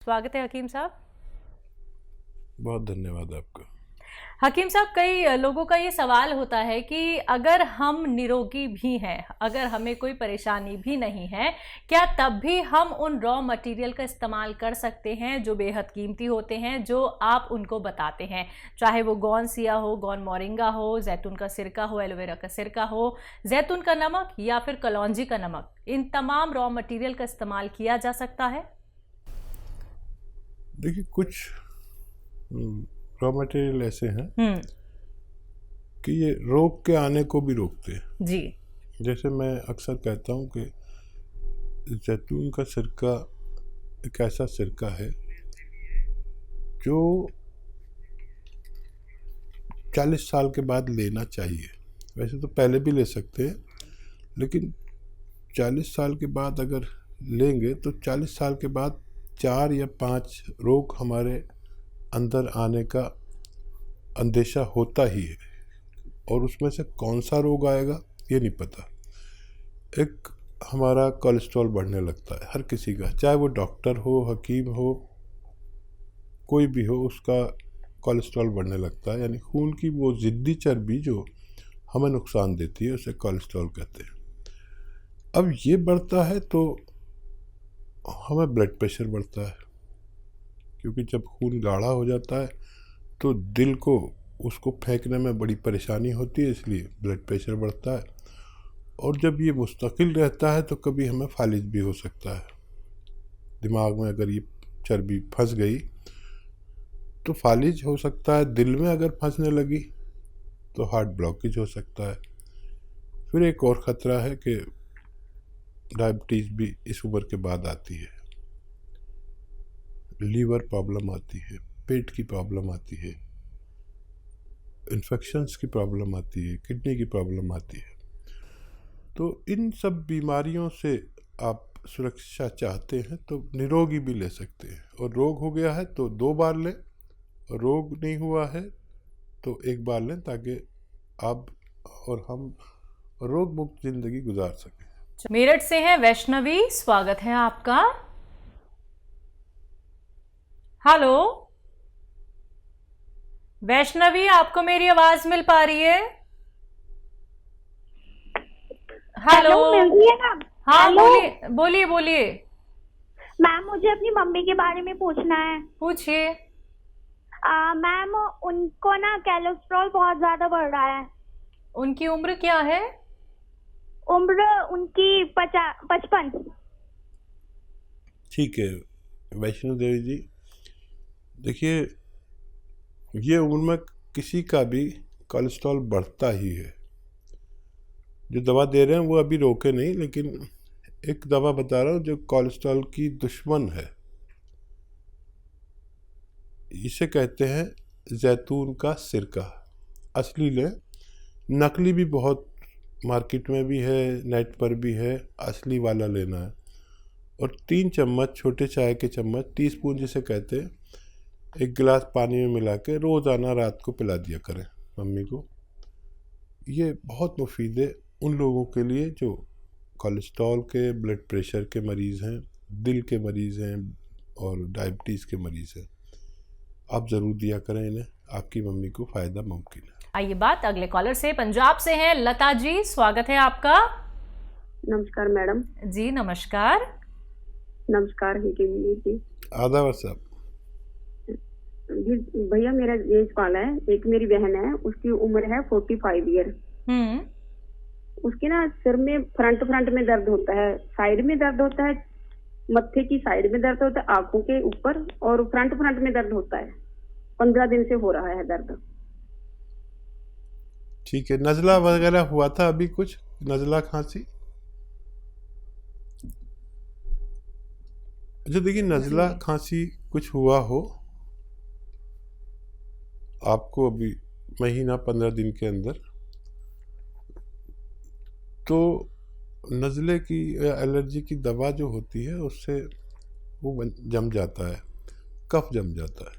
स्वागत है हकीम साहब। बहुत धन्यवाद आपका। हकीम साहब, कई लोगों का ये सवाल होता है कि अगर हम निरोगी भी हैं, अगर हमें कोई परेशानी भी नहीं है, क्या तब भी हम उन रॉ मटेरियल का इस्तेमाल कर सकते हैं जो बेहद कीमती होते हैं, जो आप उनको बताते हैं, चाहे वो गौन सिया हो, गौन मोरिंगा हो, जैतून का सिरका हो, एलोवेरा का सिरका हो, जैतून का नमक या फिर कलौंजी का नमक, इन तमाम रॉ मटेरियल का इस्तेमाल किया जा सकता है? देखिए, कुछ रॉ मटेरियल ऐसे हैं कि ये रोग के आने को भी रोकते हैं। जी। जैसे मैं अक्सर कहता हूँ कि जैतून का सिरका एक ऐसा सिरका है जो 40 साल के बाद लेना चाहिए। वैसे तो पहले भी ले सकते हैं, लेकिन 40 साल के बाद अगर लेंगे तो 40 साल के बाद 4 या 5 रोग हमारे अंदर आने का अंदेशा होता ही है, और उसमें से कौन सा रोग आएगा ये नहीं पता। एक हमारा कोलेस्ट्रॉल बढ़ने लगता है, हर किसी का, चाहे वो डॉक्टर हो, हकीम हो, कोई भी हो, उसका कोलेस्ट्रॉल बढ़ने लगता है। यानी खून की वो ज़िद्दी चर्बी जो हमें नुकसान देती है उसे कोलेस्ट्रॉल कहते हैं। अब ये बढ़ता है तो हमें ब्लड प्रेशर बढ़ता है, क्योंकि जब खून गाढ़ा हो जाता है तो दिल को उसको फेंकने में बड़ी परेशानी होती है, इसलिए ब्लड प्रेशर बढ़ता है। और जब ये मुस्तकिल रहता है तो कभी हमें फालिज भी हो सकता है। दिमाग में अगर ये चर्बी फंस गई तो फालिज हो सकता है। दिल में अगर फंसने लगी तो हार्ट ब्लॉकेज हो सकता है। फिर एक और ख़तरा है कि डायबिटीज़ भी इस उम्र के बाद आती है, लीवर प्रॉब्लम आती है, पेट की प्रॉब्लम आती है, इन्फेक्शंस की प्रॉब्लम आती है, किडनी की प्रॉब्लम आती है। तो इन सब बीमारियों से आप सुरक्षा चाहते हैं तो निरोगी भी ले सकते हैं, और रोग हो गया है तो 2 बार लें, और रोग नहीं हुआ है तो 1 बार लें, ताकि आप और हम रोग मुक्त ज़िंदगी गुजार सकें। मेरठ से हैं वैष्णवी, स्वागत है आपका। हेलो वैष्णवी, आपको मेरी आवाज मिल पा रही है? हेलो। मिल रही है ना? हाँ, हेलो बोलिए बोलिए बोलिए। मैम, मुझे अपनी मम्मी के बारे में पूछना है। पूछिए। मैम, उनको ना कोलेस्ट्रॉल बहुत ज्यादा बढ़ रहा है। उनकी उम्र क्या है? उम्र उनकी 55। ठीक है वैष्णो देवी जी, देखिए, ये उम्र में किसी का भी कोलेस्ट्रॉल बढ़ता ही है। जो दवा दे रहे हैं वो अभी रोके नहीं, लेकिन एक दवा बता रहा हूँ जो कोलेस्ट्रॉल की दुश्मन है। इसे कहते हैं जैतून का सिरका। असली लें, नकली भी बहुत मार्केट में भी है, नेट पर भी है, असली वाला लेना है। और 3 चम्मच, छोटे चाय के चम्मच, टीस्पून जिसे कहते हैं, 1 गिलास पानी में मिला के रोज़ाना रात को पिला दिया करें मम्मी को। ये बहुत मुफीद है उन लोगों के लिए जो कोलेस्ट्रॉल के, ब्लड प्रेशर के मरीज़ हैं, दिल के मरीज़ हैं और डायबिटीज़ के मरीज़ हैं। आप ज़रूर दिया करें इन्हें, आपकी मम्मी को फ़ायदा मुमकिन है। आइए बात अगले कॉलर से, पंजाब से हैं लता जी, स्वागत है आपका। नमस्कार मैडम। जी नमस्कार। नमस्कार जी। आदाब साहब। जी भैया, मेरा ये सवाल है, एक मेरी बहन है, उसकी उम्र है 45 ईयर। उसके ना सिर में फ्रंट में दर्द होता है, साइड में दर्द होता है, मत्थे की साइड में दर्द होता है, आंखों के ऊपर, और फ्रंट में दर्द होता है। 15 दिन से हो रहा है दर्द। ठीक है, नज़ला वगैरह हुआ था अभी कुछ, नज़ला खांसी? अच्छा देखिए, नज़ला खांसी कुछ हुआ हो आपको अभी महीना 15 दिन के अंदर, तो नज़ले की एलर्जी की दवा जो होती है उससे वो जम जाता है, कफ जम जाता है।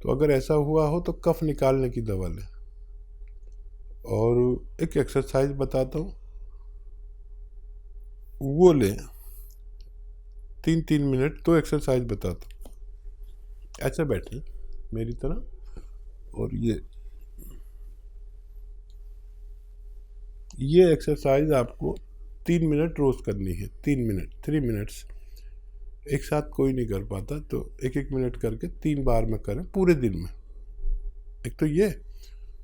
तो अगर ऐसा हुआ हो तो कफ निकालने की दवा लें। और एक एक्सरसाइज बताता हूँ, वो लें, 3-3 मिनट तो एक्सरसाइज बताता हूँ। ऐसे बैठे मेरी तरह, और ये एक्सरसाइज आपको 3 मिनट रोज करनी है। 3 मिनट, 3 मिनट्स। एक साथ कोई नहीं कर पाता, तो 1-1 मिनट करके 3 बार में करें पूरे दिन में। एक तो ये,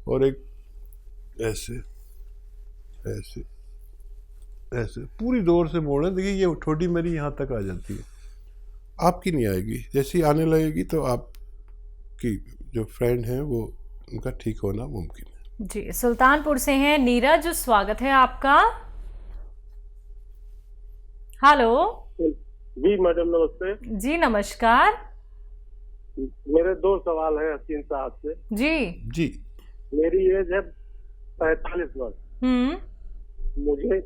और एक ऐसे ऐसे ऐसे पूरी जोर से मोड़े। देखिए ये ठोडी मेरी यहाँ तक आ जाती है, आपकी नहीं आएगी। जैसी आने लगेगी तो आपकी जो फ्रेंड हैं वो, उनका ठीक होना मुमकिन है। जी, सुल्तानपुर से हैं नीरज, स्वागत है आपका। हेलो जी मैडम, नमस्ते जी, नमस्कार मेरे 2 सवाल हैं हसीन साहब से। जी। मेरी एज है 45 वर्ष। मुझे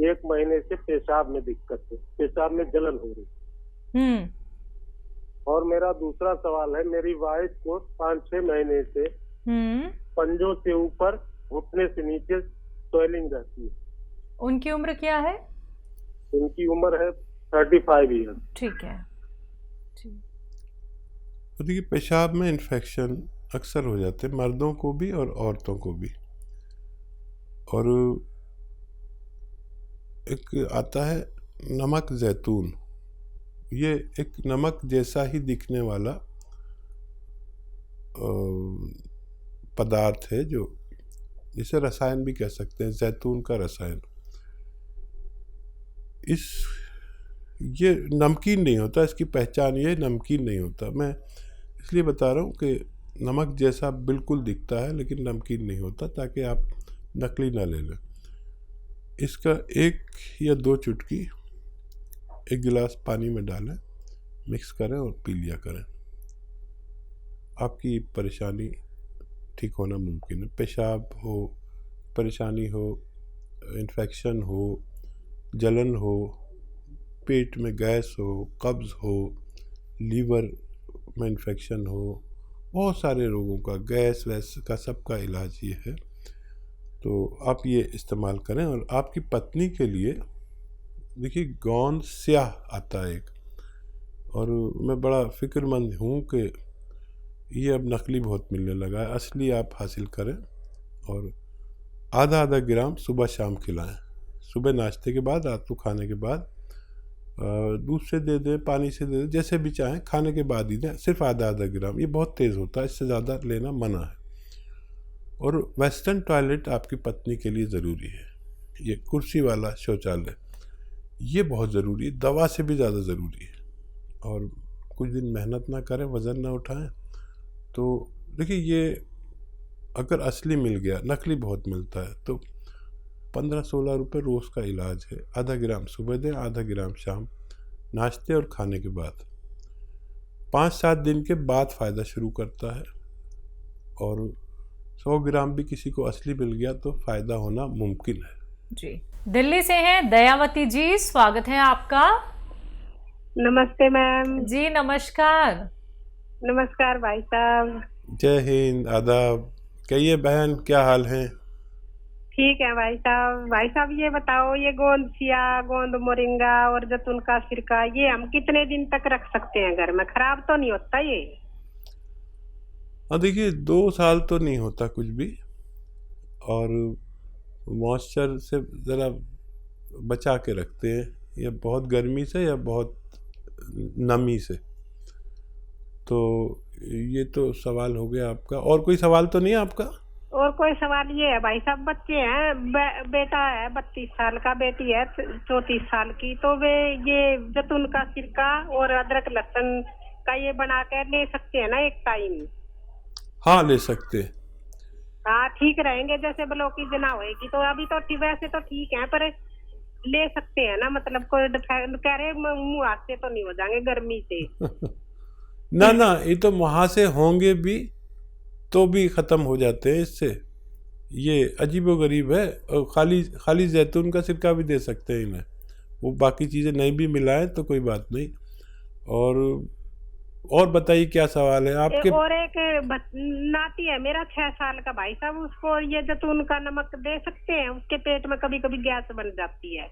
1 महीने से पेशाब में दिक्कत है, पेशाब में जलन हो रही। और मेरा दूसरा सवाल है, मेरी वाइफ को 5-6 महीने से पंजों से ऊपर, घुटने से नीचे स्वेलिंग रहती है। उनकी उम्र क्या है? उनकी उम्र है 35 ईयर। ठीक है। तो देखिए, पेशाब में इन्फेक्शन अक्सर हो जाते हैं, मर्दों को भी और औरतों को भी। और एक आता है नमक जैतून, ये एक नमक जैसा ही दिखने वाला पदार्थ है, जो जिसे रसायन भी कह सकते हैं, जैतून का रसायन। ये नमकीन नहीं होता, इसकी पहचान ये नमकीन नहीं होता। मैं इसलिए बता रहा हूँ कि नमक जैसा बिल्कुल दिखता है लेकिन नमकीन नहीं होता, ताकि आप नकली ना ले लें। इसका 1 या 2 चुटकी 1 गिलास पानी में डालें, मिक्स करें और पी लिया करें। आपकी परेशानी ठीक होना मुमकिन है। पेशाब हो, परेशानी हो, इन्फेक्शन हो, जलन हो, पेट में गैस हो, कब्ज़ हो, लीवर में इन्फेक्शन हो, बहुत सारे रोगों का, गैस वैस का सबका इलाज ये है। तो आप ये इस्तेमाल करें। और आपकी पत्नी के लिए देखिए, गोंद स्याह आता है एक, और मैं बड़ा फ़िक्रमंद हूँ कि ये अब नकली बहुत मिलने लगा है। असली आप हासिल करें, और आधा ग्राम सुबह शाम खिलाएं। सुबह नाश्ते के बाद, रात को खाने के बाद, दूध से दे दें, पानी से दे दें, जैसे भी चाहें, खाने के बाद ही दें। सिर्फ आधा ग्राम, ये बहुत तेज़ होता है, इससे ज़्यादा लेना मना है। और वेस्टर्न टॉयलेट आपकी पत्नी के लिए ज़रूरी है। ये कुर्सी वाला शौचालय, ये बहुत ज़रूरी है, दवा से भी ज़्यादा ज़रूरी है। और कुछ दिन मेहनत ना करें, वज़न ना उठाएं, तो देखिए ये अगर असली मिल गया, नकली बहुत मिलता है, तो 15-16 रुपये रोज़ का इलाज है। आधा ग्राम सुबह दें, आधा ग्राम शाम, नाश्ते और खाने के बाद। 5-7 दिन के बाद फ़ायदा शुरू करता है। और 100 ग्राम भी किसी को असली मिल गया तो फ़ायदा होना मुमकिन है। जी, दिल्ली से हैं दयावती जी, स्वागत है आपका। नमस्ते मैम। जी, नमस्कार। नमस्कार भाई साहब। जय हिंद, आदाब। कहिए बहन, क्या हाल है? ठीक है भाई साहब। भाई साहब ये बताओ, ये गोंद सिया, गोंद मोरिंगा और जैतून का सिरका, ये हम कितने दिन तक रख सकते हैं घर में? खराब तो नहीं होता ये? हाँ देखिए, 2 साल तो नहीं होता कुछ भी। और मॉइस्चर से ज़रा बचा के रखते हैं, या बहुत गर्मी से या बहुत नमी से। तो ये तो सवाल हो गया आपका। और कोई सवाल तो नहीं है आपका? और कोई सवाल ये है भाई साहब, बच्चे हैं, बेटा है 32 साल का, बेटी है 34 साल की, तो वे ये जैतून का सिरका और अदरक लहसुन का ये बना कर ले सकते हैं ना एक टाइम? हाँ, ले सकते हैं। हाँ, ठीक रहेंगे। जैसे ब्लॉकी जना होएगी तो अभी तो वैसे तो ठीक है, पर ले सकते हैं ना? मतलब कोई कह रहे मुँह हाथ से तो नहीं हो जाएंगे गर्मी से? ना ना, ये तो वहाँ से होंगे भी तो भी ख़त्म हो जाते हैं इससे। ये अजीबोगरीब है। और खाली जैतून का सिरका भी दे सकते हैं इन्हें, वो बाकी चीज़ें नहीं भी मिलाएं तो कोई बात नहीं। और बताइए क्या सवाल है आपके? और एक नाती है मेरा 6 साल का भाई साहब, उसको ये जैतून का नमक दे सकते हैं? उसके पेट में कभी कभी गैस बन जाती है।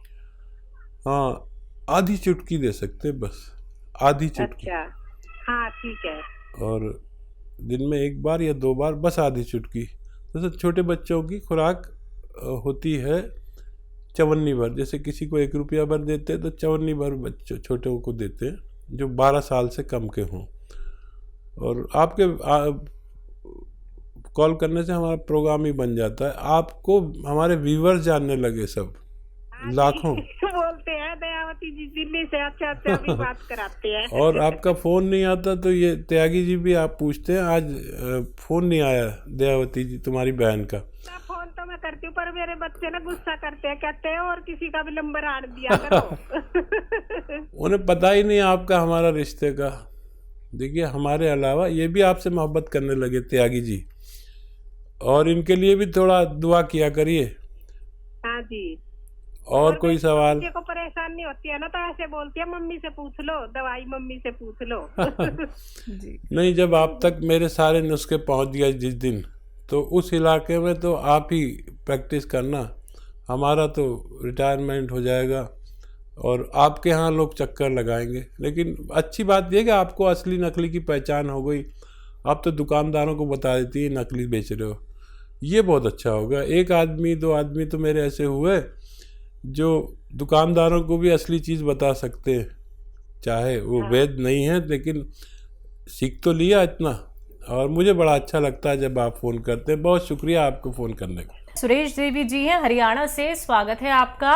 हाँ, आधी चुटकी दे सकते हैं, बस आधी चुटकी। अच्छा, हाँ ठीक है। और दिन में 1 बार या 2 बार, बस आधी चुटकी। जैसे छोटे बच्चों की खुराक होती है 54 भर, जैसे किसी को 1 रुपया भर देते हैं तो 54 भर बच्चों छोटे को देते हैं जो 12 साल से कम के हों। और आपके कॉल करने से हमारा प्रोग्राम ही बन जाता है, आपको हमारे व्यूवर्स जानने लगे सब लाखों। बोलते हैं दयावती जी दिल्ली से, अच्छा भी बात कराते हैं। और आपका फ़ोन नहीं आता तो ये त्यागी जी भी आप पूछते हैं, आज फ़ोन नहीं आया दयावती जी तुम्हारी बहन का। फोन तो मैं करती हूँ पर मेरे बच्चे ना गुस्सा करते हैं, कहते हैं और किसी का भी नंबर आड़ दिया करो। उन्हें पता ही नहीं आपका हमारा रिश्ते का। देखिए हमारे अलावा ये भी आपसे मोहब्बत करने लगे त्यागी जी, और इनके लिए भी थोड़ा दुआ किया करिए। हाँ जी। और कोई सवाल? बच्चे को परेशानी होती है ना तो ऐसे बोलती है मम्मी से पूछ लो, दवाई मम्मी से पूछ लो। जी। नहीं, जब आप तक मेरे सारे नुस्खे पहुंच गए जिस दिन, तो उस इलाके में तो आप ही प्रैक्टिस करना, हमारा तो रिटायरमेंट हो जाएगा और आपके यहाँ लोग चक्कर लगाएंगे। लेकिन अच्छी बात यह कि आपको असली नकली की पहचान हो गई। आप तो दुकानदारों को बता देती है नकली बेच रहे हो, ये बहुत अच्छा होगा। 1 आदमी 2 आदमी तो मेरे ऐसे हुए जो दुकानदारों को भी असली चीज़ बता सकते हैं, चाहे वो वैध नहीं है, लेकिन सीख तो लिया इतना। और मुझे बड़ा अच्छा लगता है जब आप फ़ोन करते हैं। बहुत शुक्रिया आपको फ़ोन करने का। सुरेश देवी जी हैं हरियाणा से, स्वागत है आपका।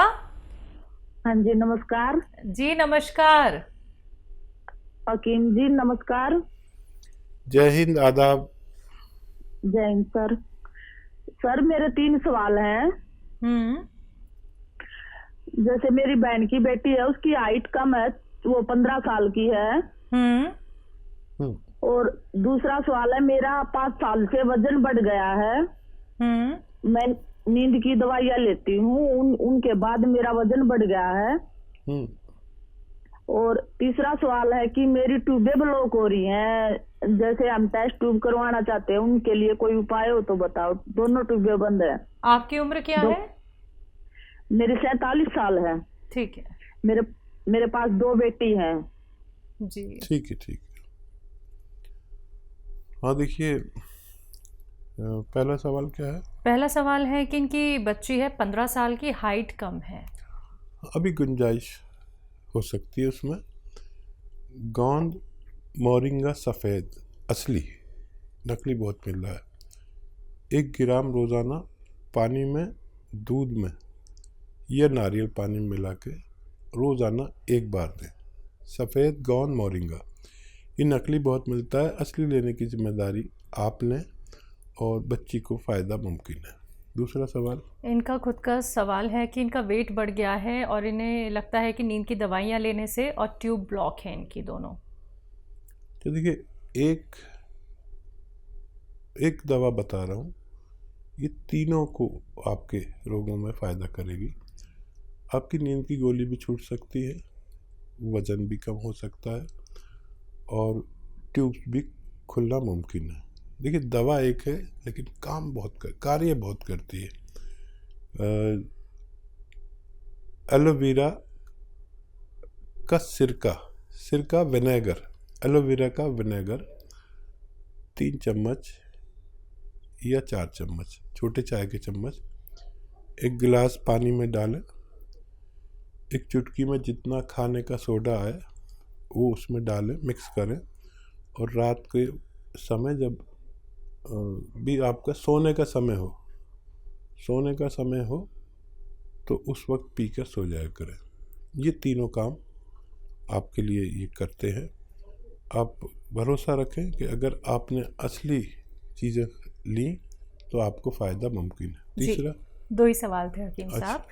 हाँ जी नमस्कार। जी नमस्कार। हकीम जी नमस्कार। जय हिंद, आदाब। जय हिंद सर। सर मेरे 3 सवाल हैं। जैसे मेरी बहन की बेटी है, उसकी हाइट कम है, वो 15 साल की है। और दूसरा सवाल है, मेरा 5 साल से वजन बढ़ गया है। मैं नींद की दवाइयाँ लेती हूँ, उनके बाद मेरा वजन बढ़ गया है। और तीसरा सवाल है कि मेरी ट्यूबें ब्लॉक हो रही हैं, जैसे हम टेस्ट ट्यूब करवाना चाहते हैं, उनके लिए कोई उपाय हो तो बताओ। दोनों ट्यूबें बंद है। आपकी उम्र क्या है? मेरी 47 साल है। ठीक है। मेरे पास 2 बेटी हैं। जी ठीक है, ठीक है। हाँ देखिए, पहला सवाल क्या है? पहला सवाल है कि इनकी बच्ची है 15 साल की, हाइट कम है। अभी गुंजाइश हो सकती है उसमें। गोंद मोरिंगा सफ़ेद असली, नकली बहुत मिल रहा है। 1 ग्राम रोज़ाना पानी में, दूध में या नारियल पानी में मिला के रोज़ाना 1 बार दें। सफ़ेद गोंद मोरिंगा, ये नकली बहुत मिलता है, असली लेने की जिम्मेदारी आप लें और बच्ची को फ़ायदा मुमकिन है। दूसरा सवाल, इनका खुद का सवाल है कि इनका वेट बढ़ गया है और इन्हें लगता है कि नींद की दवाइयाँ लेने से, और ट्यूब ब्लॉक है इनकी दोनों। तो देखिए एक दवा बता रहा हूँ, ये तीनों को आपके रोगों में फ़ायदा करेगी। आपकी नींद की गोली भी छूट सकती है, वज़न भी कम हो सकता है और ट्यूब्स भी खुलना मुमकिन है। देखिए दवा एक है लेकिन कार्य बहुत करती है। एलोवेरा का सिरका विनेगर, एलोवेरा का विनेगर 3 चम्मच या 4 चम्मच, छोटे चाय के चम्मच 1 गिलास पानी में डालें। 1 चुटकी में जितना खाने का सोडा है वो उसमें डालें, मिक्स करें। और रात के समय जब भी आपका सोने का समय हो तो उस वक्त पीकर सो जाया करें। ये तीनों काम आपके लिए ये करते हैं। आप भरोसा रखें कि अगर आपने असली चीज़ें ली तो आपको फ़ायदा मुमकिन है। तीसरा, 2 ही सवाल थे हकीम अच्छा। साहब।